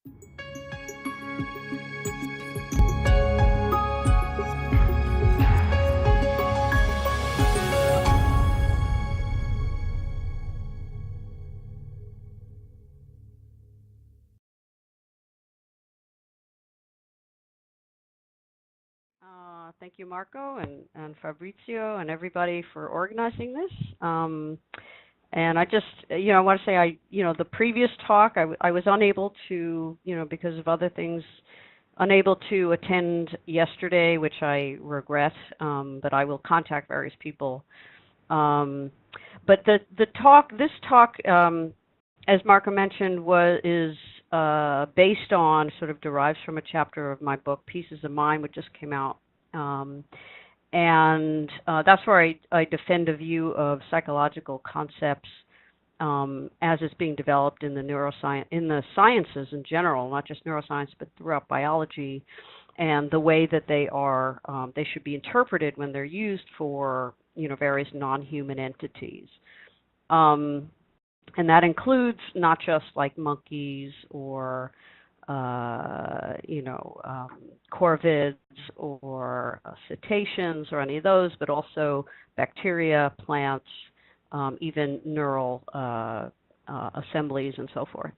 Thank you, Marco, and Fabrizio, and everybody for organizing this. And I just, I want to say, the previous talk, I was unable to, because of other things, unable to attend yesterday, which I regret, but I will contact various people. But this talk, as Marco mentioned, is based on, sort of derives from a chapter of my book, Pieces of Mind, which just came out. And that's where I defend a view of psychological concepts as it's being developed in the sciences in general, not just neuroscience, but throughout biology, and the way that they should be interpreted when they're used for various non-human entities. And that includes not just like monkeys or corvids or cetaceans or any of those, but also bacteria, plants, even neural assemblies and so forth.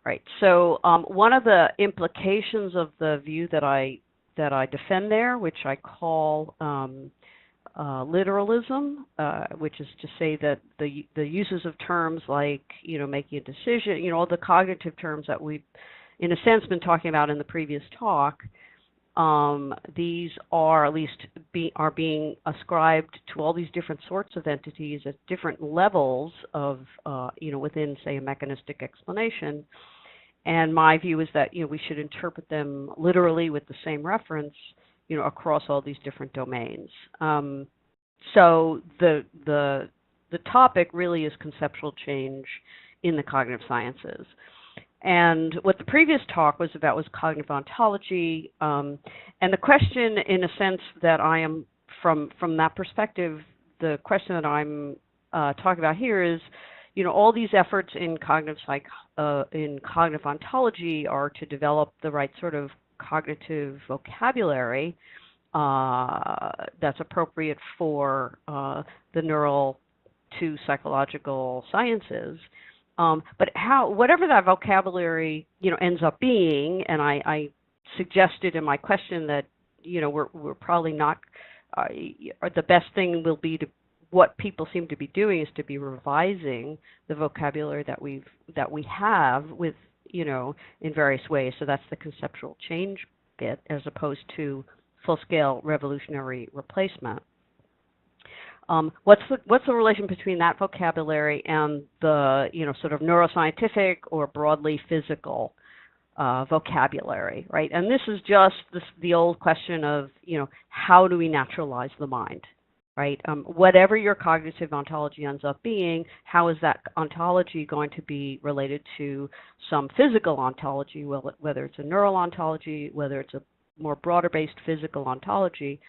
Right. So one of the implications of the view that I defend there, which I call literalism, which is to say that the uses of terms like making a decision, all the cognitive terms that we've in a sense been talking about in the previous talk, these are at least are being ascribed to all these different sorts of entities at different levels of within, say, a mechanistic explanation. And my view is that we should interpret them literally with the same reference across all these different domains. So the topic really is conceptual change in the cognitive sciences. And what the previous talk was about was cognitive ontology. And the question, in a sense, that I am, from that perspective, the question that I'm talking about here is, all these efforts in cognitive ontology are to develop the right sort of cognitive vocabulary that's appropriate for the neural to psychological sciences. But whatever that vocabulary, ends up being, and I suggested in my question that, we're probably not, the best thing will be what people seem to be doing is to be revising the vocabulary that we have with, in various ways. So that's the conceptual change bit, as opposed to full-scale revolutionary replacement. What's the relation between that vocabulary and the sort of neuroscientific or broadly physical vocabulary, right? And this is just the old question of how do we naturalize the mind, right? Whatever your cognitive ontology ends up being, how is that ontology going to be related to some physical ontology, whether it's a neural ontology, whether it's a more broader-based physical ontology,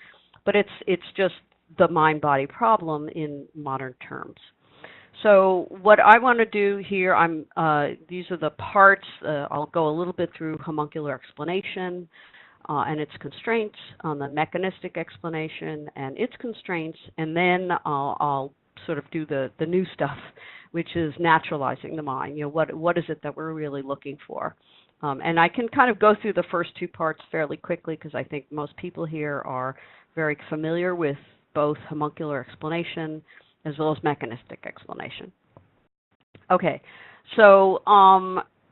but it's just the mind-body problem in modern terms. So what I want to do here, these are the parts. I'll go a little bit through homuncular explanation and its constraints, on the mechanistic explanation and its constraints, and then I'll sort of do the new stuff, which is naturalizing the mind. What is it that we're really looking for? And I can kind of go through the first two parts fairly quickly because I think most people here are very familiar with both homuncular explanation as well as mechanistic explanation. Okay, so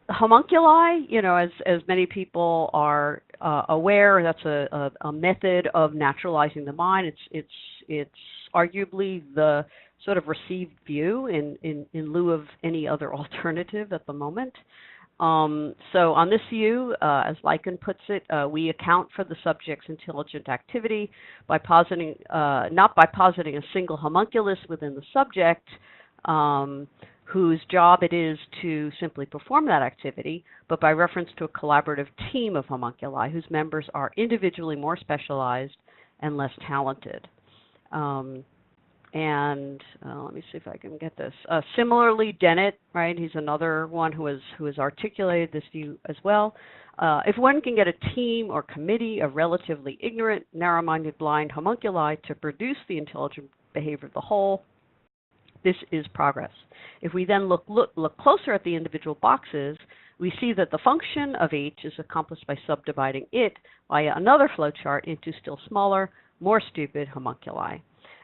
homunculi, as many people are aware, that's a method of naturalizing the mind. It's arguably the sort of received view in lieu of any other alternative at the moment. So on this view, as Lycan puts it, we account for the subject's intelligent activity by positing, not by positing a single homunculus within the subject, whose job it is to simply perform that activity, but by reference to a collaborative team of homunculi whose members are individually more specialized and less talented. And let me see if I can get this. Similarly, Dennett, right? He's another one who has articulated this view as well. If one can get a team or committee of relatively ignorant, narrow-minded, blind homunculi to produce the intelligent behavior of the whole, this is progress. If we then look closer at the individual boxes, we see that the function of each is accomplished by subdividing it via another flowchart into still smaller, more stupid homunculi.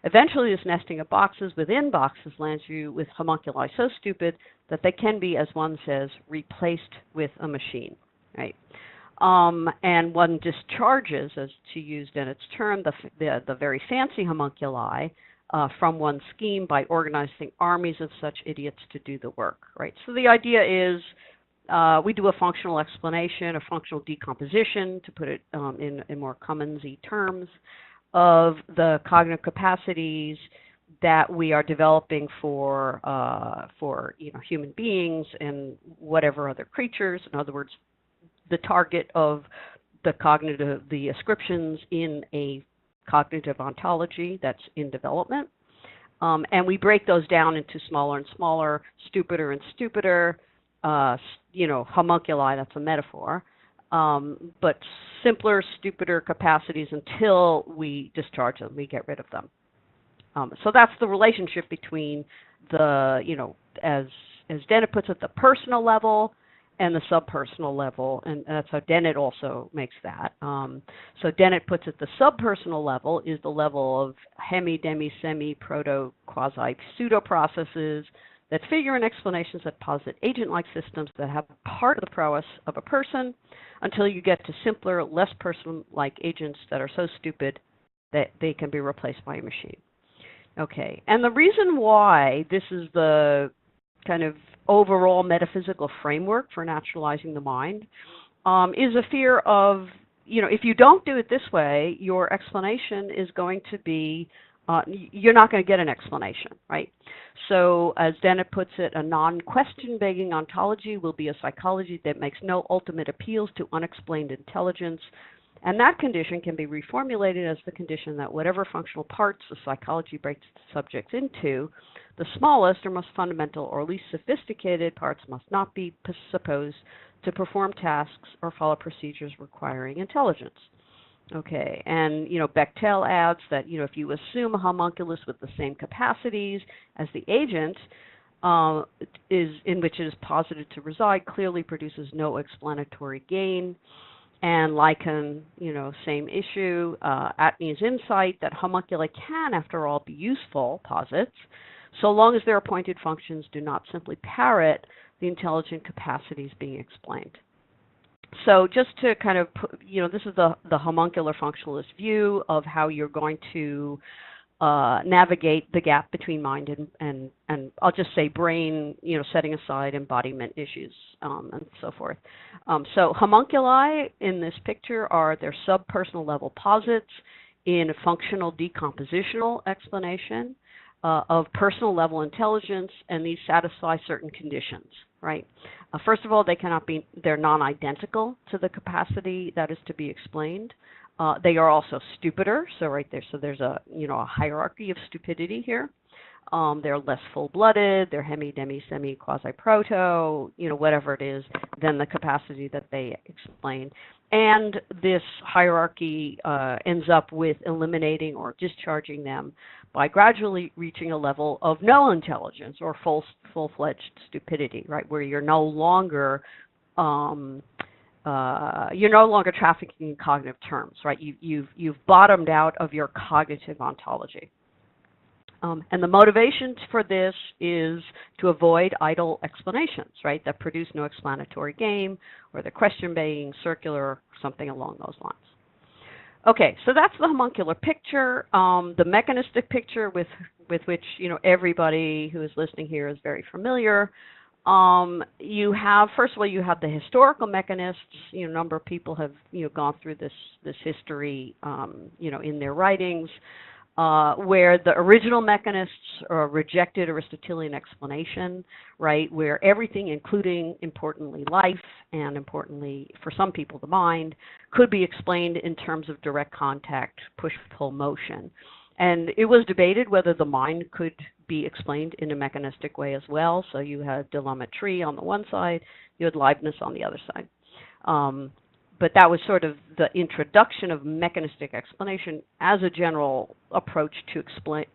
Eventually, this nesting of boxes within boxes lands you with homunculi so stupid that they can be, as one says, replaced with a machine, right? And one discharges, as to use Dennett's term, the very fancy homunculi from one scheme by organizing armies of such idiots to do the work, right? So the idea is we do a functional explanation, a functional decomposition, to put it in more Commonsy terms, of the cognitive capacities that we are developing for human beings and whatever other creatures. In other words, the target of the ascriptions in a cognitive ontology that's in development. And we break those down into smaller and smaller, stupider and stupider, homunculi, that's a metaphor, but simpler, stupider capacities until we discharge them, we get rid of them. So that's the relationship between the, as Dennett puts it, the personal level and the subpersonal level, and that's how Dennett also makes that. So Dennett puts it, the subpersonal level is the level of hemi, demi, semi, proto, quasi, pseudo processes that figure in explanations that posit agent-like systems that have part of the prowess of a person, until you get to simpler, less person-like agents that are so stupid that they can be replaced by a machine. Okay, and the reason why this is the kind of overall metaphysical framework for naturalizing the mind is a fear of, if you don't do it this way, your explanation is going to be, you're not going to get an explanation, right? So as Dennett puts it, a non-question begging ontology will be a psychology that makes no ultimate appeals to unexplained intelligence. And that condition can be reformulated as the condition that whatever functional parts the psychology breaks the subjects into, the smallest or most fundamental or least sophisticated parts must not be supposed to perform tasks or follow procedures requiring intelligence. Okay, and Bechtel adds that if you assume a homunculus with the same capacities as the agent in which it is posited to reside, clearly produces no explanatory gain. And Lycan, same issue. Atney's insight that homunculi can, after all, be useful posits, so long as their appointed functions do not simply parrot the intelligent capacities being explained. So just to kind of put, this is the homuncular functionalist view of how you're going to navigate the gap between mind and I'll just say brain, setting aside embodiment issues and so forth. So homunculi in this picture are their subpersonal level posits in a functional decompositional explanation of personal level intelligence, and these satisfy certain conditions, right? First of all, they're non-identical to the capacity that is to be explained. They are also stupider, so right there, so there's a hierarchy of stupidity here. They're less full-blooded, they're hemi, demi, semi, quasi-proto, whatever it is, than the capacity that they explain. And this hierarchy ends up with eliminating or discharging them by gradually reaching a level of no intelligence or full-fledged stupidity, right, where you're no longer trafficking in cognitive terms, right? You've bottomed out of your cognitive ontology. And the motivation for this is to avoid idle explanations, right, that produce no explanatory gain, or the question being circular, something along those lines. Okay, so that's the homuncular picture. The mechanistic picture with which everybody who is listening here is very familiar. You have, first of all, you have the historical mechanists. A number of people have gone through this history in their writings, where the original mechanists rejected Aristotelian explanation, right, where everything, including importantly life and importantly for some people the mind, could be explained in terms of direct contact, push-pull motion. And it was debated whether the mind could be explained in a mechanistic way as well. So you had de la Mettrie on the one side, you had Leibniz on the other side. But that was sort of the introduction of mechanistic explanation as a general approach to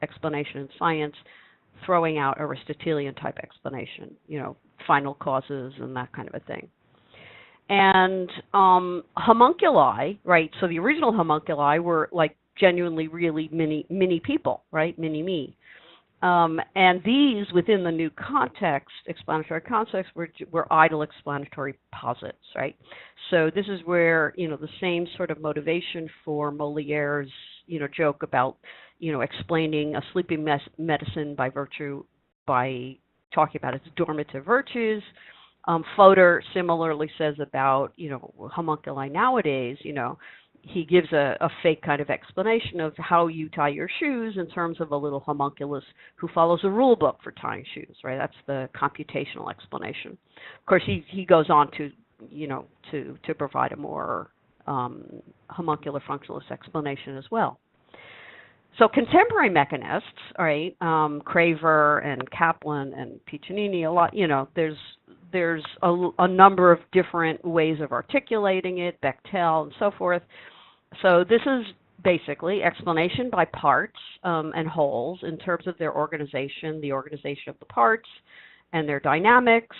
explanation in science, throwing out Aristotelian type explanation, final causes and that kind of a thing. And homunculi, right? So the original homunculi were like genuinely really mini people, right? Mini me. And these, within the new context, explanatory context, were idle explanatory posits, right? So this is where, the same sort of motivation for Moliere's, joke about, explaining a sleeping medicine by talking about its dormitive virtues. Fodor similarly says about, homunculi nowadays, he gives a fake kind of explanation of how you tie your shoes in terms of a little homunculus who follows a rule book for tying shoes, right? That's the computational explanation. Of course, he goes on to, to provide a more homuncular functionalist explanation as well. So contemporary mechanists, all right, Craver and Kaplan and Piccinini, a lot, there's a number of different ways of articulating it, Bechtel and so forth. So this is basically explanation by parts and wholes in terms of their organization, the organization of the parts and their dynamics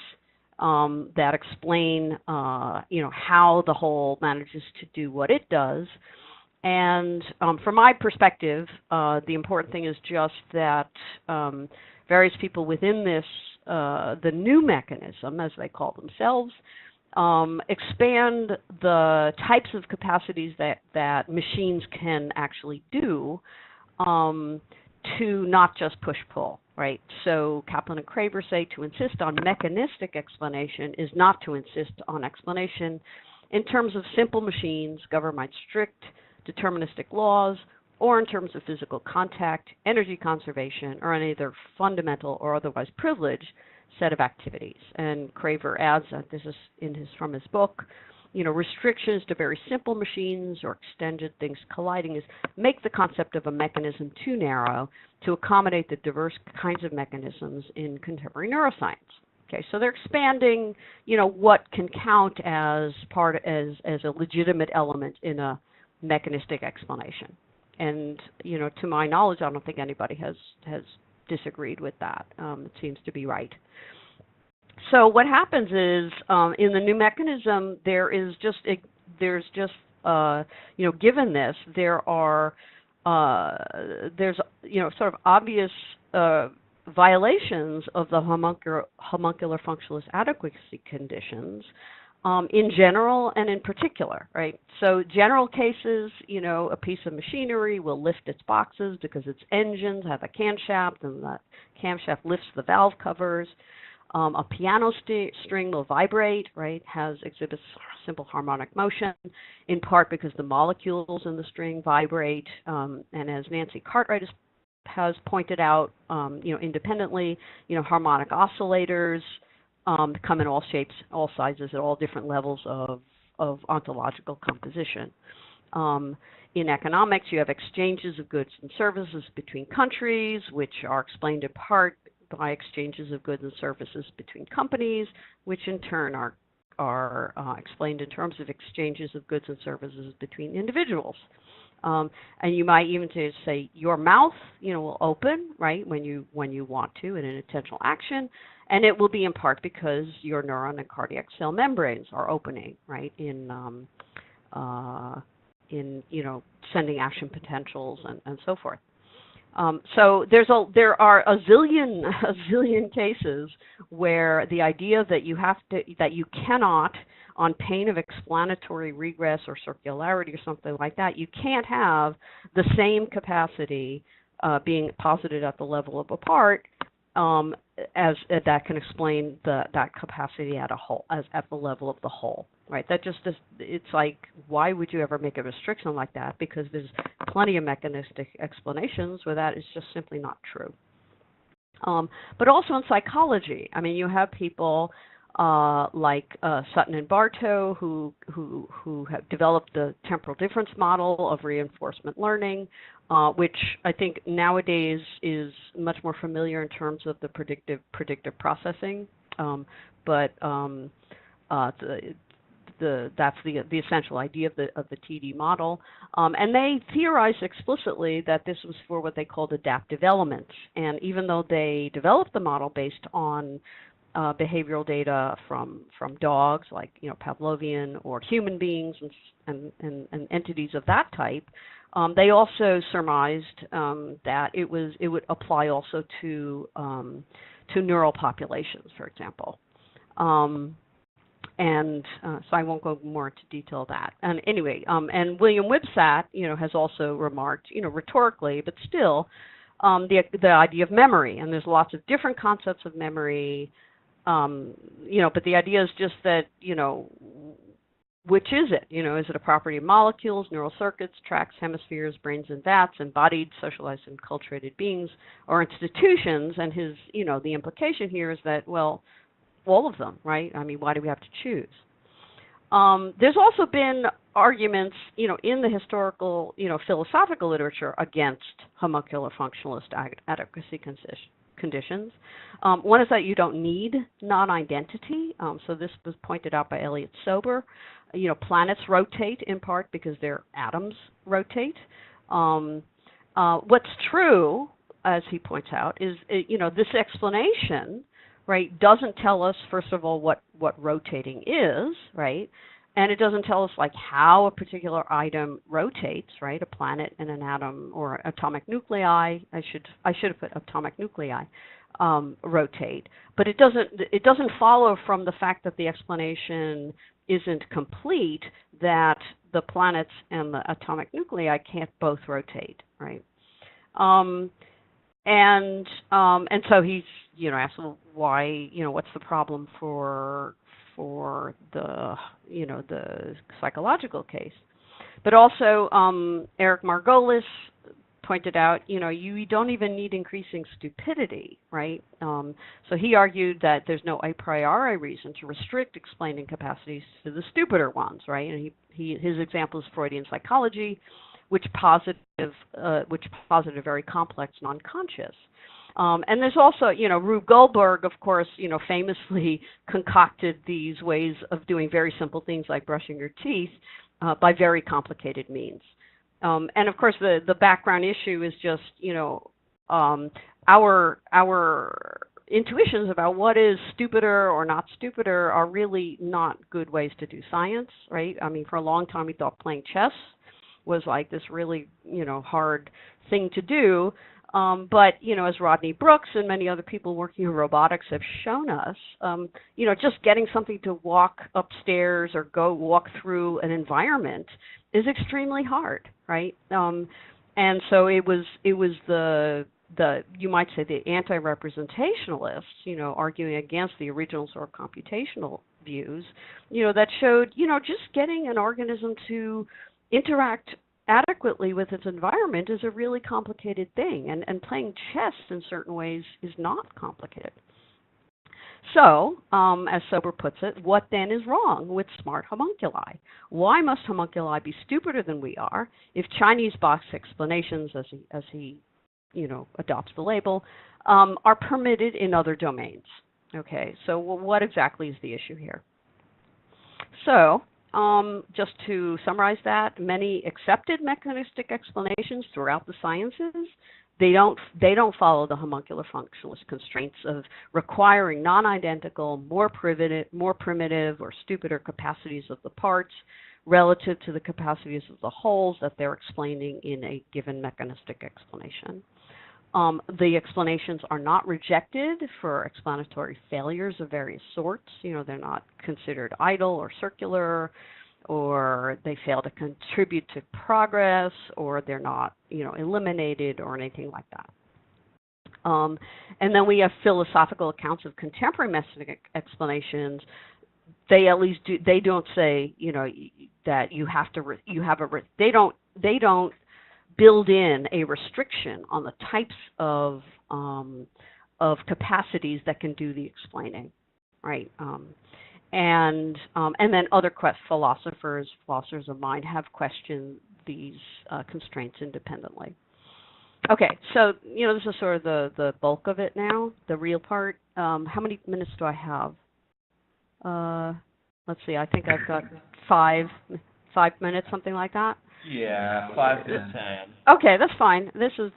that explain, how the whole manages to do what it does. And from my perspective, the important thing is just that various people within this, the new mechanism, as they call themselves, expand the types of capacities that machines can actually do to not just push-pull, right? So Kaplan and Craver say to insist on mechanistic explanation is not to insist on explanation in terms of simple machines governed by strict deterministic laws, or in terms of physical contact, energy conservation, or any other fundamental or otherwise privileged set of activities. And Craver adds that this is from his book, restrictions to very simple machines or extended things colliding make the concept of a mechanism too narrow to accommodate the diverse kinds of mechanisms in contemporary neuroscience. Okay, so they're expanding, what can count as as a legitimate element in a mechanistic explanation. And, to my knowledge, I don't think anybody has disagreed with that. It seems to be right. So what happens is, in the new mechanism, given this, there's sort of obvious violations of the homuncular functionalist adequacy conditions, in general and in particular, right? So general cases, a piece of machinery will lift its boxes because its engines have a camshaft, and that camshaft lifts the valve covers. A piano string will vibrate, right? Exhibits simple harmonic motion, in part because the molecules in the string vibrate. And as Nancy Cartwright has pointed out, independently, harmonic oscillators come in all shapes, all sizes, at all different levels of ontological composition. In economics, you have exchanges of goods and services between countries, which are explained in part by exchanges of goods and services between companies, which in turn are explained in terms of exchanges of goods and services between individuals. And you might even say your mouth, will open, right, when you want to in an intentional action, and it will be in part because your neuron and cardiac cell membranes are opening, right, in sending action potentials and so forth. So there are a zillion cases where the idea that you cannot, on pain of explanatory regress or circularity or something like that, you can't have the same capacity being posited at the level of a part as that can explain that capacity at the level of the whole. Right, it's like, why would you ever make a restriction like that? Because there's plenty of mechanistic explanations where that is just simply not true. But also in psychology, I mean, you have people like Sutton and Bartow, who have developed the temporal difference model of reinforcement learning, which I think nowadays is much more familiar in terms of the predictive processing. But that's the essential idea of the TD model, and they theorized explicitly that this was for what they called adaptive elements. And even though they developed the model based on behavioral data from dogs, like Pavlovian, or human beings and entities of that type, they also surmised that it would apply also to neural populations, for example. And so I won't go more into detail of that. And anyway, and William Wibsat, has also remarked, rhetorically, but still, the idea of memory. And there's lots of different concepts of memory, but the idea is just that, which is it? Is it a property of molecules, neural circuits, tracts, hemispheres, brains and vats, embodied, socialized, and culturated beings, or institutions? And his, the implication here is that, well, all of them, right? I mean, why do we have to choose? There's also been arguments, in the historical, philosophical literature against homuncular functionalist adequacy conditions. One is that you don't need non-identity. So this was pointed out by Elliot Sober. Planets rotate in part because their atoms rotate. What's true, as he points out, is this explanation, right, doesn't tell us, first of all, what rotating is, right? And it doesn't tell us, like, how a particular item rotates, right? A planet and an atom, or atomic nuclei. I should have put atomic nuclei rotate. But it doesn't follow from the fact that the explanation isn't complete that the planets and the atomic nuclei can't both rotate, right? And so he's asked, well, why, what's the problem for the the psychological case? But also Eric Margolis pointed out, you don't even need increasing stupidity, right? So he argued that there's no a priori reason to restrict explaining capacities to the stupider ones, right? And his example is Freudian psychology, which posited a very complex non-conscious. And there's also, Rube Goldberg, of course, famously concocted these ways of doing very simple things like brushing your teeth by very complicated means. And of course, the background issue is just, our intuitions about what is stupider or not stupider are really not good ways to do science, right? I mean, for a long time, we thought playing chess was like this really, hard thing to do. But, as Rodney Brooks and many other people working in robotics have shown us, just getting something to walk upstairs or go walk through an environment is extremely hard, right? And so it was the you might say the anti-representationalists, arguing against the original sort of computational views, that showed, just getting an organism to interact adequately with its environment is a really complicated thing, and playing chess in certain ways is not complicated. So, as Sober puts it, what then is wrong with smart homunculi? Why must homunculi be stupider than we are if Chinese box explanations, as he adopts the label, are permitted in other domains? Okay, so what exactly is the issue here? So, just to summarize that, many accepted mechanistic explanations throughout the sciences, they don't follow the homuncular functionalist constraints of requiring non-identical, more primitive or stupider capacities of the parts relative to the capacities of the wholes that they're explaining in a given mechanistic explanation. The explanations are not rejected for explanatory failures of various sorts. They're not considered idle or circular, or they fail to contribute to progress, or they're not, eliminated or anything like that. And then we have philosophical accounts of contemporary mechanistic explanations. They at least do. They don't say, that you have to. They don't build in a restriction on the types of capacities that can do the explaining, right? And then other philosophers of mind have questioned these constraints independently. Okay, so this is sort of the bulk of it now, the real part. How many minutes do I have? Let's see. I think I've got 5 minutes, something like that. Yeah, 5 to 10. Okay, that's fine. This is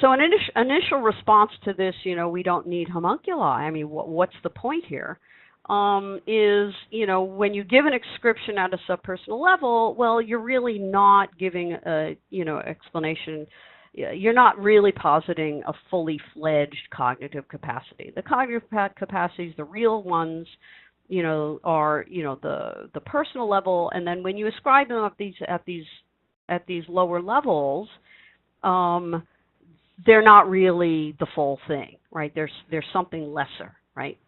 So an initial response to this, we don't need homunculi. I mean, what's the point here? Is when you give an description at a subpersonal level, well, you're really not giving a explanation. You're not really positing a fully fledged cognitive capacity. The cognitive capacities, the real ones, are the personal level, and then when you ascribe them at these lower levels, they're not really the full thing, right? There's something lesser, right?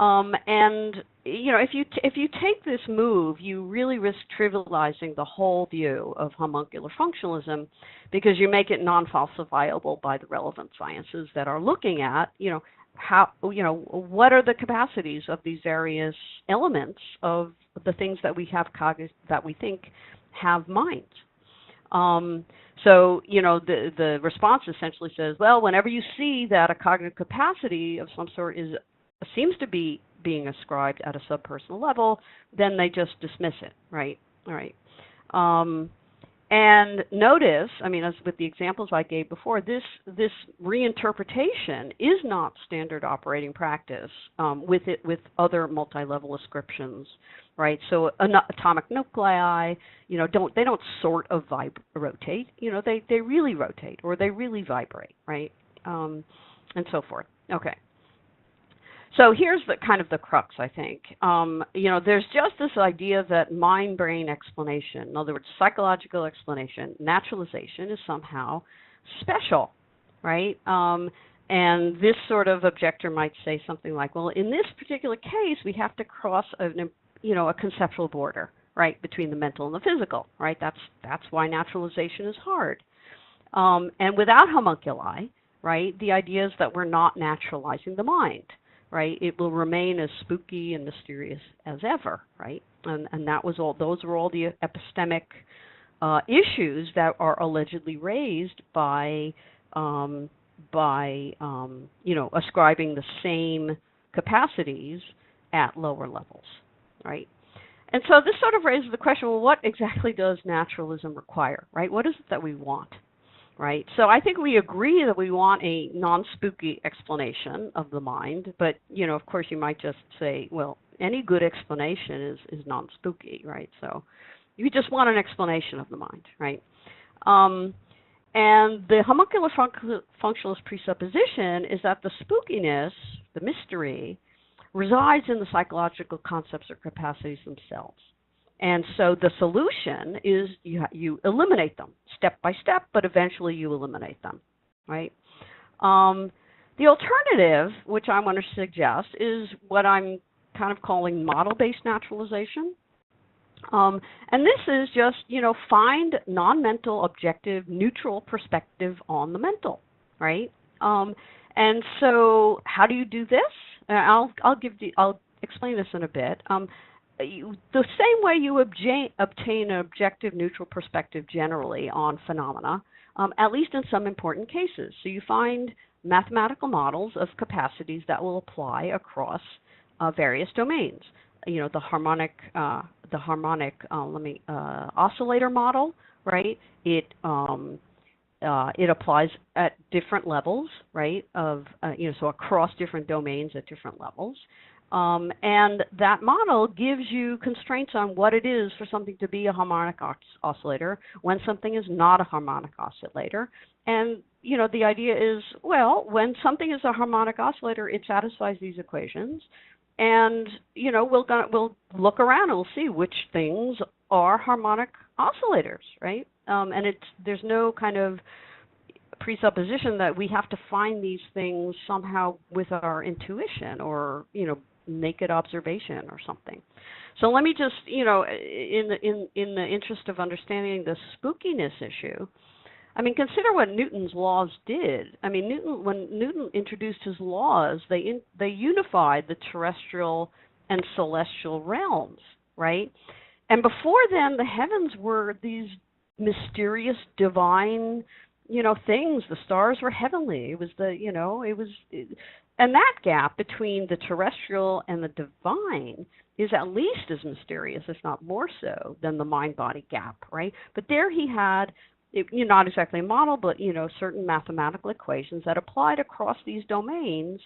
And if you take this move, you really risk trivializing the whole view of homuncular functionalism, because you make it non-falsifiable by the relevant sciences that are looking at, how, what are the capacities of these various elements of the things that we have that we think have minds. So, the response essentially says, well, whenever you see that a cognitive capacity of some sort seems to be being ascribed at a subpersonal level, then they just dismiss it, right? All right. And notice, I mean, as with the examples I gave before, this reinterpretation is not standard operating practice with other multi-level ascriptions, right? So atomic nuclei, they don't sort of rotate, they really rotate, or they really vibrate, right? And so forth. Okay. So here's the kind of the crux, I think. There's just this idea that mind-brain explanation, in other words, psychological explanation, naturalization, is somehow special, right? And this sort of objector might say something like, well, in this particular case, we have to cross a conceptual border, right, between the mental and the physical, right? That's why naturalization is hard. And without homunculi, right, the idea is that we're not naturalizing the mind. Right, it will remain as spooky and mysterious as ever, right? And those were all the epistemic issues that are allegedly raised by ascribing the same capacities at lower levels, right? And so this sort of raises the question: well, what exactly does naturalism require, right? What is it that we want? Right, so I think we agree that we want a non-spooky explanation of the mind, but of course, you might just say, well, any good explanation is non-spooky, right? So you just want an explanation of the mind, right? And the homuncular functionalist presupposition is that the spookiness, the mystery, resides in the psychological concepts or capacities themselves. And so the solution is you eliminate them step by step, but eventually you eliminate them, right? The alternative, which I want to suggest, is what I'm kind of calling model-based naturalization. And this is just, find non-mental, objective, neutral perspective on the mental, right? And so how do you do this? I'll explain this in a bit. The same way you obtain an objective neutral perspective generally on phenomena, at least in some important cases. So you find mathematical models of capacities that will apply across various domains. The harmonic oscillator model, right? It applies at different levels, right? So across different domains at different levels. And that model gives you constraints on what it is for something to be a harmonic oscillator when something is not a harmonic oscillator. And, the idea is, well, when something is a harmonic oscillator, it satisfies these equations. And, we'll look around and we'll see which things are harmonic oscillators, right? And there's no kind of presupposition that we have to find these things somehow with our intuition or, naked observation or something. So let me just, in the interest of understanding the spookiness issue, I mean, consider what Newton's laws did. I mean, when Newton introduced his laws, they unified the terrestrial and celestial realms, right? And before then, the heavens were these mysterious, divine, things. The stars were heavenly. It was and that gap between the terrestrial and the divine is at least as mysterious, if not more so, than the mind-body gap, right? But there he had, not exactly a model, but, certain mathematical equations that applied across these domains.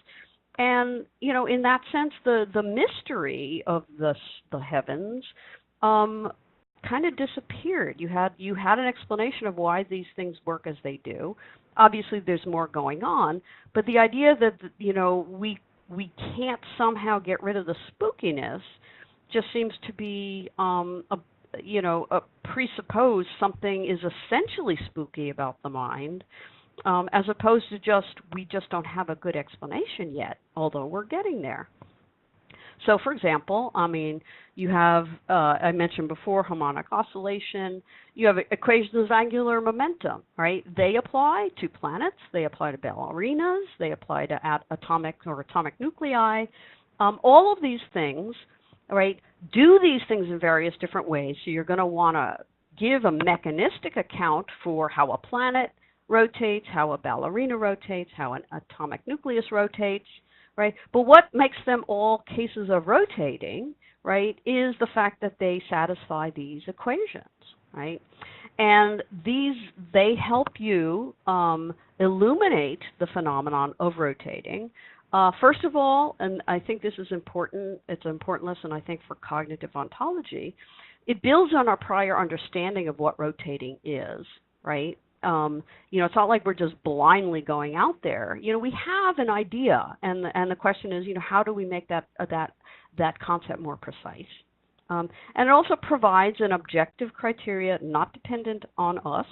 And, in that sense, the mystery of the heavens kind of disappeared. You had an explanation of why these things work as they do. Obviously, there's more going on, but the idea that we can't somehow get rid of the spookiness just seems to be a presuppose something is essentially spooky about the mind, as opposed to we just don't have a good explanation yet, although we're getting there. So, for example, I mean, you have, I mentioned before, harmonic oscillation. You have equations of angular momentum, right? They apply to planets. They apply to ballerinas. They apply to atomic nuclei. All of these things, right, do these things in various different ways. So you're going to want to give a mechanistic account for how a planet rotates, how a ballerina rotates, how an atomic nucleus rotates. Right? But what makes them all cases of rotating, right, is the fact that they satisfy these equations, right? And they help you illuminate the phenomenon of rotating. First of all, and I think this is important, it's an important lesson, I think, for cognitive ontology, it builds on our prior understanding of what rotating is, right? It's not like we're just blindly going out there. We have an idea, and the question is, how do we make that concept more precise? And it also provides an objective criteria not dependent on us,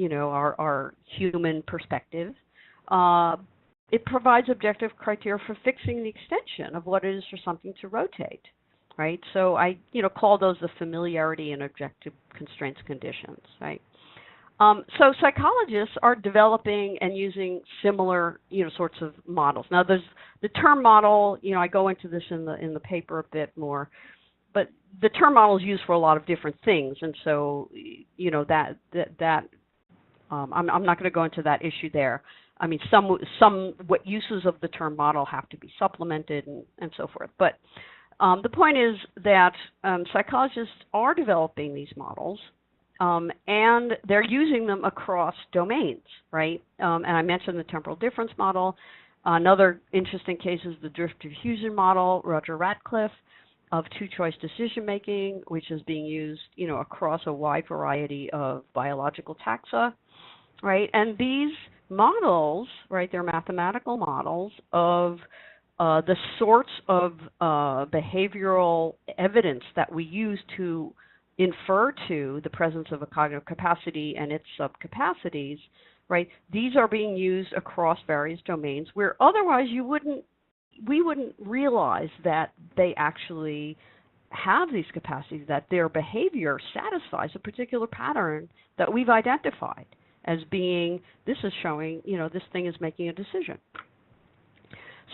our human perspective. It provides objective criteria for fixing the extension of what it is for something to rotate, right? So I, call those the familiarity and objective constraints conditions, right? So psychologists are developing and using similar, sorts of models. Now, there's the term model. I go into this in the paper a bit more, but the term model is used for a lot of different things, and so I'm not going to go into that issue there. I mean, what uses of the term model have to be supplemented and so forth. But the point is that psychologists are developing these models. And they're using them across domains, right? And I mentioned the temporal difference model. Another interesting case is the drift diffusion model, Roger Ratcliffe, of two-choice decision-making, which is being used, across a wide variety of biological taxa, right? And these models, right, they're mathematical models of the sorts of behavioral evidence that we use to infer to the presence of a cognitive capacity and its subcapacities, right? These are being used across various domains where otherwise we wouldn't realize that they actually have these capacities, that their behavior satisfies a particular pattern that we've identified as being, this is showing, this thing is making a decision.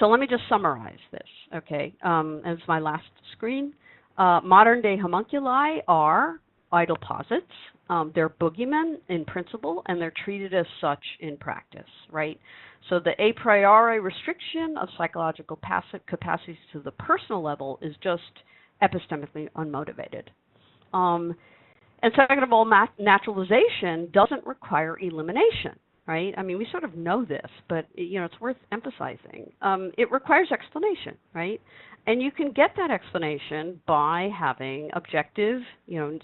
So let me just summarize this, okay? As my last screen. Modern-day homunculi are idle posits. They're boogeymen in principle, and they're treated as such in practice, right? So the a priori restriction of psychological capacities to the personal level is just epistemically unmotivated. And second of all, naturalization doesn't require elimination, right? I mean, we sort of know this, but it's worth emphasizing. It requires explanation, right? And you can get that explanation by having objective,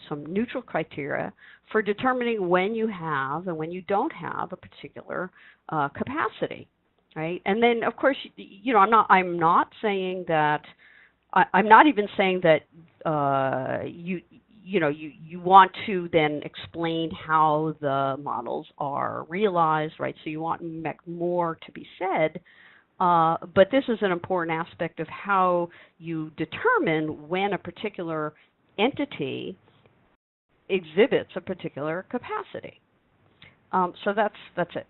some neutral criteria for determining when you have and when you don't have a particular capacity, right? And then, of course, I'm not saying that. I'm not even saying that you want to then explain how the models are realized, right? So you want more to be said. But this is an important aspect of how you determine when a particular entity exhibits a particular capacity. So that's it.